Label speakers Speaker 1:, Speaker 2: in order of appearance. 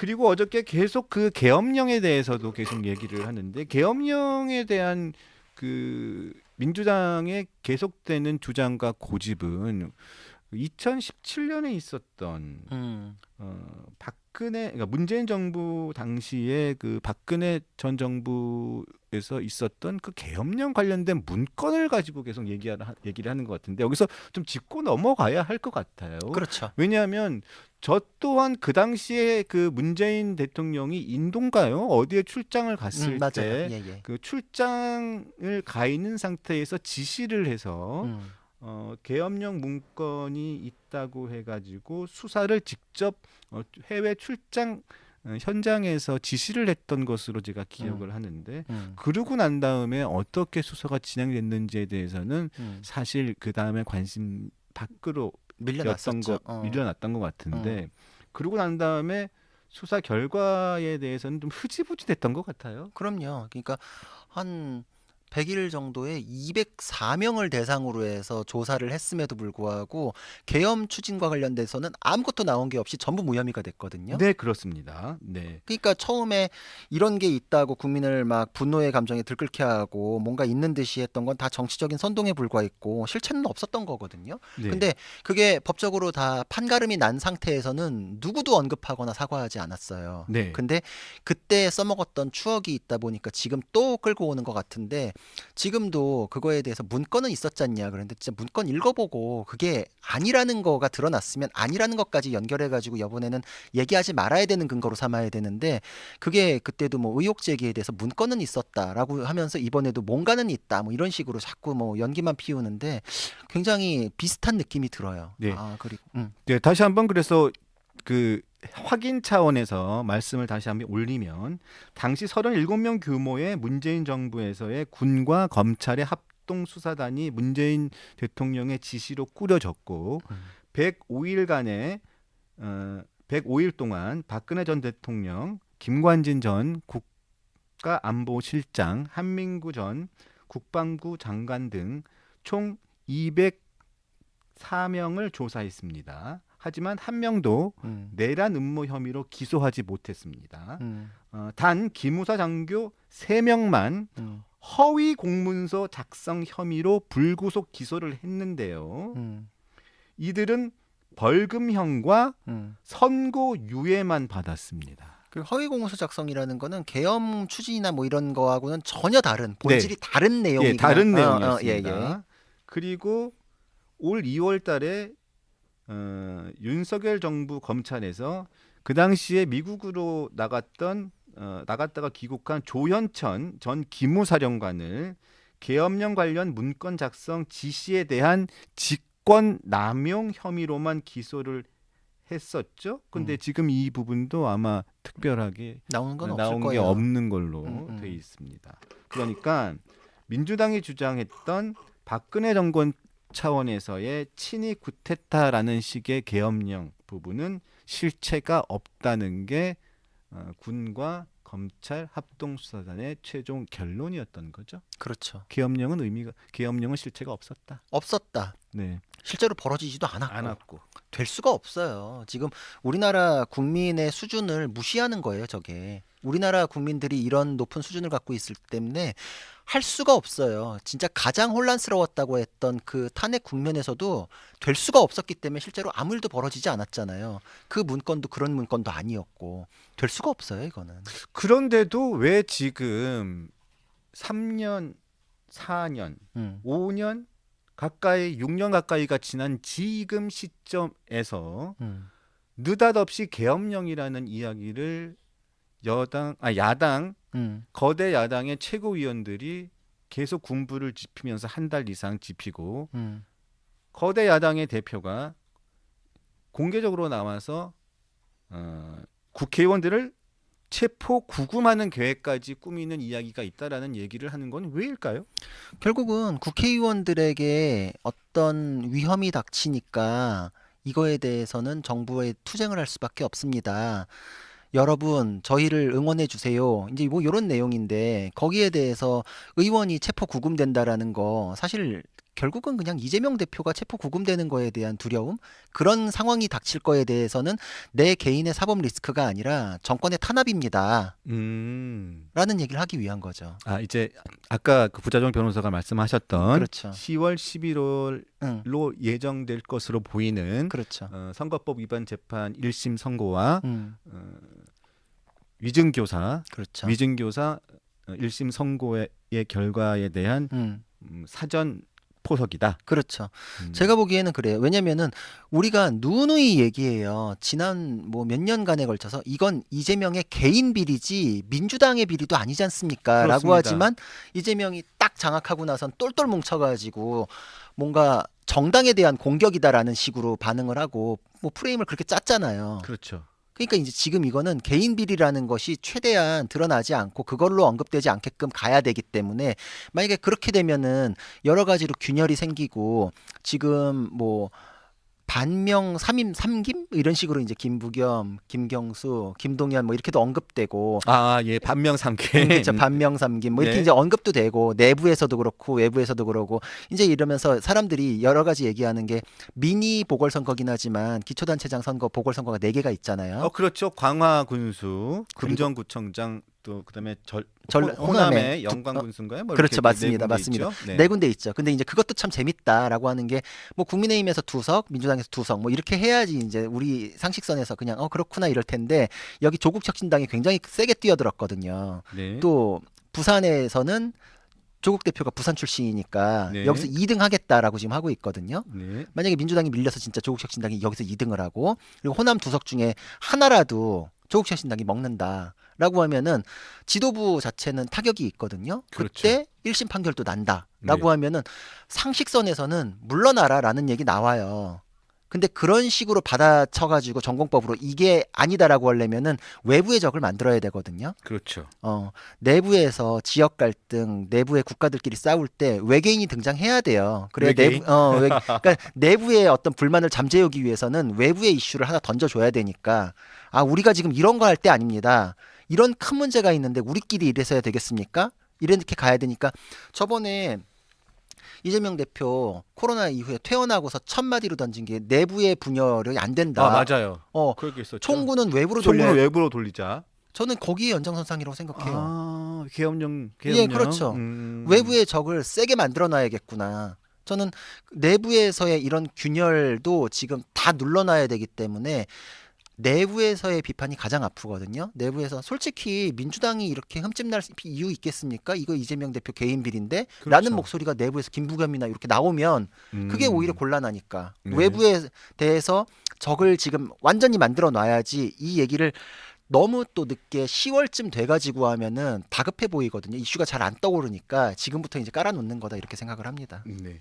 Speaker 1: 그리고 어저께 계속 그 계엄령에 대해서도 계속 얘기를 하는데 계엄령에 대한 그 민주당의 계속되는 주장과 고집은 2017년에 있었던
Speaker 2: 음,
Speaker 1: 박근혜 그러니까 문재인 정부 당시에 그 박근혜 전 정부에서 있었던 그 계엄령 관련된 문건을 가지고 계속 얘기를 하는 것 같은데 여기서 좀 짚고 넘어가야 할 것 같아요.
Speaker 2: 그렇죠.
Speaker 1: 왜냐하면 저 또한 그 당시에 그 문재인 대통령이 인도인가요? 어디에 출장을 갔을
Speaker 2: 맞아요.
Speaker 1: 때
Speaker 2: 예, 예.
Speaker 1: 그 출장을 가 있는 상태에서 지시를 해서
Speaker 2: 음,
Speaker 1: 계엄령 문건이 있다고 해가지고 수사를 직접 해외 출장 현장에서 지시를 했던 것으로 제가
Speaker 2: 음,
Speaker 1: 기억을 하는데
Speaker 2: 음,
Speaker 1: 그러고 난 다음에 어떻게 수사가 진행됐는지에 대해서는
Speaker 2: 음.
Speaker 1: 사실 그 다음에 관심 밖으로
Speaker 2: 밀려났었죠.
Speaker 1: 밀려났던 것
Speaker 2: 음.
Speaker 1: 같은데 그러고 난 다음에 수사 결과에 대해서는 좀 흐지부지 됐던 것 같아요.
Speaker 2: 그럼요. 그러니까 한 100일 정도에 204명을 대상으로 해서 조사를 했음에도 불구하고 계엄 추진과 관련돼서는 아무것도 나온 게 없이 전부 무혐의가 됐거든요.
Speaker 1: 네, 그렇습니다. 네.
Speaker 2: 그러니까 처음에 이런 게 있다고 국민을 막 분노의 감정에 들끓게 하고 뭔가 있는 듯이 했던 건 다 정치적인 선동에 불과했고 실체는 없었던 거거든요.
Speaker 1: 네.
Speaker 2: 근데 그게 법적으로 다 판가름이 난 상태에서는 누구도 언급하거나 사과하지 않았어요.
Speaker 1: 네.
Speaker 2: 근데 그때 써먹었던 추억이 있다 보니까 지금 또 끌고 오는 것 같은데 지금도 그거에 대해서 문건은 있었잖냐 그런데 진짜 문건 읽어보고 그게 아니라는 거가 드러났으면 아니라는 것까지 연결해가지고 이번에는 얘기하지 말아야 되는 근거로 삼아야 되는데 그게 그때도 뭐 의혹 제기에 대해서 문건은 있었다라고 하면서 이번에도 뭔가는 있다 뭐 이런 식으로 자꾸 뭐 연기만 피우는데 굉장히 비슷한 느낌이 들어요.
Speaker 1: 네.
Speaker 2: 아 그리고
Speaker 1: 네, 다시 한번 그래서 그 확인 차원에서 말씀을 다시 한번 올리면 당시 37명 규모의 문재인 정부에서의 군과 검찰의 합동 수사단이 문재인 대통령의 지시로 꾸려졌고
Speaker 2: 음,
Speaker 1: 105일간의 105일 동안 박근혜 전 대통령, 김관진 전 국가안보실장, 한민구 전 국방부 장관 등 총 204명을 조사했습니다. 하지만 한 명도
Speaker 2: 음,
Speaker 1: 내란 음모 혐의로 기소하지 못했습니다.
Speaker 2: 음,
Speaker 1: 단 기무사 장교 3명만
Speaker 2: 음,
Speaker 1: 허위 공문서 작성 혐의로 불구속 기소를 했는데요.
Speaker 2: 음,
Speaker 1: 이들은 벌금형과
Speaker 2: 음.
Speaker 1: 선고유예만 받았습니다.
Speaker 2: 그 허위공문서 작성이라는 거는 계엄 추진이나 뭐 이런 거하고는 전혀 다른
Speaker 1: 네,
Speaker 2: 본질이 다른
Speaker 1: 예,
Speaker 2: 내용이구나.
Speaker 1: 다른
Speaker 2: 예, 예.
Speaker 1: 내용이었습니다. 그리고 올 2월 달에 윤석열 정부 검찰에서 그 당시에 미국으로 나갔다가 귀국한 조현천 전 기무사령관을 계엄령 관련 문건 작성 지시에 대한 직권 남용 혐의로만 기소를 했었죠. 근데
Speaker 2: 음.
Speaker 1: 지금 이 부분도 아마 특별하게
Speaker 2: 나오는 건 없을
Speaker 1: 나온 게
Speaker 2: 거예요.
Speaker 1: 없는
Speaker 2: 음,
Speaker 1: 걸로 돼
Speaker 2: 음.
Speaker 1: 있습니다. 그러니까 민주당이 주장했던 박근혜 정권 차원에서의 친이 구테타라는 식의 계엄령 부분은 실체가 없다는 게 군과 검찰 합동수사단의 최종 결론이었던 거죠.
Speaker 2: 그렇죠.
Speaker 1: 계엄령은 실체가 없었다.
Speaker 2: 없었다.
Speaker 1: 네,
Speaker 2: 실제로 벌어지지도
Speaker 1: 안
Speaker 2: 않았고
Speaker 1: 왔고.
Speaker 2: 될 수가 없어요. 지금 우리나라 국민의 수준을 무시하는 거예요, 저게. 우리나라 국민들이 이런 높은 수준을 갖고 있을 때문에 할 수가 없어요. 진짜 가장 혼란스러웠다고 했던 그 탄핵 국면에서도 될 수가 없었기 때문에 실제로 아무 일도 벌어지지 않았잖아요. 그 문건도 그런 문건도 아니었고 될 수가 없어요, 이거는.
Speaker 1: 그런데도 왜 지금 3년, 4년,
Speaker 2: 음,
Speaker 1: 5년 가까이 6년 가까이가 지난 지금 시점에서
Speaker 2: 음,
Speaker 1: 느닷없이 계엄령이라는 이야기를 야당
Speaker 2: 음,
Speaker 1: 거대 야당의 최고위원들이 계속 군부를 짚으면서 한 달 이상 짚히고
Speaker 2: 음.
Speaker 1: 거대 야당의 대표가 공개적으로 나와서 국회의원들을 체포 구금하는 계획까지 꾸미는 이야기가 있다라는 얘기를 하는 건 왜일까요?
Speaker 2: 결국은 국회의원들에게 어떤 위험이 닥치니까 이거에 대해서는 정부에 투쟁을 할 수밖에 없습니다. 여러분 저희를 응원해 주세요. 이제 뭐 이런 내용인데 거기에 대해서 의원이 체포 구금된다라는 거 사실 결국은 그냥 이재명 대표가 체포 구금되는 거에 대한 두려움 그런 상황이 닥칠 거에 대해서는 내 개인의 사법 리스크가 아니라 정권의 탄압입니다. 라는 얘기를 하기 위한 거죠.
Speaker 1: 아 이제 아까 그 부자정 변호사가 말씀하셨던
Speaker 2: 그렇죠.
Speaker 1: 10월 11월로
Speaker 2: 응,
Speaker 1: 예정될 것으로 보이는
Speaker 2: 그렇죠.
Speaker 1: 선거법 위반 재판 1심 선고와
Speaker 2: 응,
Speaker 1: 위증교사
Speaker 2: 그렇죠.
Speaker 1: 1심 선고의 결과에 대한
Speaker 2: 응,
Speaker 1: 사전 포석이다.
Speaker 2: 그렇죠.
Speaker 1: 음,
Speaker 2: 제가 보기에는 그래요. 왜냐면은 우리가 누누이 얘기해요. 지난 뭐 몇 년간에 걸쳐서 이건 이재명의 개인 비리지 민주당의 비리도 아니지 않습니까? 라고
Speaker 1: 그렇습니다.
Speaker 2: 하지만 이재명이 딱 장악하고 나선 똘똘 뭉쳐가지고 뭔가 정당에 대한 공격이다라는 식으로 반응을 하고 뭐 프레임을 그렇게 짰잖아요.
Speaker 1: 그렇죠.
Speaker 2: 그러니까 이제 지금 이거는 개인 비리라는 것이 최대한 드러나지 않고 그걸로 언급되지 않게끔 가야 되기 때문에 만약에 그렇게 되면은 여러 가지로 균열이 생기고 지금 뭐 반명 삼임 삼김 이런 식으로 이제 김부겸, 김경수, 김동연 뭐 이렇게도 언급되고
Speaker 1: 예, 반명삼계.
Speaker 2: 그렇죠. 반명 삼김 뭐 이렇게
Speaker 1: 네.
Speaker 2: 이제 언급도 되고 내부에서도 그렇고 외부에서도 그러고 이제 이러면서 사람들이 여러 가지 얘기하는 게 미니 보궐선거긴 하지만 기초단체장 선거 보궐선거가 4개가 있잖아요.
Speaker 1: 그렇죠. 광화 군수,
Speaker 2: 그리고
Speaker 1: 금정구청장 또 그다음에
Speaker 2: 호남에
Speaker 1: 호남의 영광군수인가요? 뭐
Speaker 2: 그렇죠.
Speaker 1: 이렇게
Speaker 2: 맞습니다.
Speaker 1: 네 군데
Speaker 2: 맞습니다.
Speaker 1: 있죠. 네.
Speaker 2: 4군데 있죠. 근데 이제 그것도 참 재밌다라고 하는 게 뭐 국민의힘에서 2석, 민주당에서 2석 뭐 이렇게 해야지 이제 우리 상식선에서 그냥 그렇구나 이럴 텐데 여기 조국혁신당이 굉장히 세게 뛰어들었거든요.
Speaker 1: 네.
Speaker 2: 또 부산에서는 조국 대표가 부산 출신이니까
Speaker 1: 네.
Speaker 2: 여기서 2등 하겠다라고 지금 하고 있거든요.
Speaker 1: 네.
Speaker 2: 만약에 민주당이 밀려서 진짜 조국혁신당이 여기서 2등을 하고 그리고 호남 2석 중에 하나라도 조국혁신당이 먹는다라고 하면은 지도부 자체는 타격이 있거든요. 그때 1심 판결도 난다라고
Speaker 1: 네.
Speaker 2: 하면은 상식선에서는 물러나라라는 얘기 나와요. 근데 그런 식으로 받아쳐가지고 전공법으로 이게 아니다라고 하려면은 외부의 적을 만들어야 되거든요.
Speaker 1: 그렇죠.
Speaker 2: 내부에서 지역 갈등, 내부의 국가들끼리 싸울 때 외계인이 등장해야 돼요. 그래야
Speaker 1: 외계인?
Speaker 2: 그러니까 내부의 어떤 불만을 잠재우기 위해서는 외부의 이슈를 하나 던져줘야 되니까 우리가 지금 이런 거 할 때 아닙니다. 이런 큰 문제가 있는데 우리끼리 이래서 해야 되겠습니까? 이렇게 가야 되니까 저번에 이재명 대표 코로나 이후에 퇴원하고서 첫 마디로 던진 게 내부의 분열이 안 된다.
Speaker 1: 맞아요.
Speaker 2: 어,
Speaker 1: 그렇게 있었죠.
Speaker 2: 총구는 외부로
Speaker 1: 총구는
Speaker 2: 돌려.
Speaker 1: 외부로 돌리자.
Speaker 2: 저는 거기에 연장선상이라고 생각해요.
Speaker 1: 계엄령.
Speaker 2: 예, 그렇죠. 외부의 적을 세게 만들어 놔야겠구나. 저는 내부에서의 이런 균열도 지금 다 눌러놔야 되기 때문에 내부에서의 비판이 가장 아프거든요. 내부에서 솔직히 민주당이 이렇게 흠집날 이유 있겠습니까? 이거 이재명 대표 개인 비리인데
Speaker 1: 그렇죠.
Speaker 2: 라는 목소리가 내부에서 김부겸이나 이렇게 나오면 그게 오히려 곤란하니까
Speaker 1: 네.
Speaker 2: 외부에 대해서 적을 지금 완전히 만들어 놔야지 이 얘기를 너무 또 늦게 10월쯤 돼가지고 하면은 다급해 보이거든요. 이슈가 잘 안 떠오르니까 지금부터 이제 깔아놓는 거다 이렇게 생각을 합니다.
Speaker 1: 네.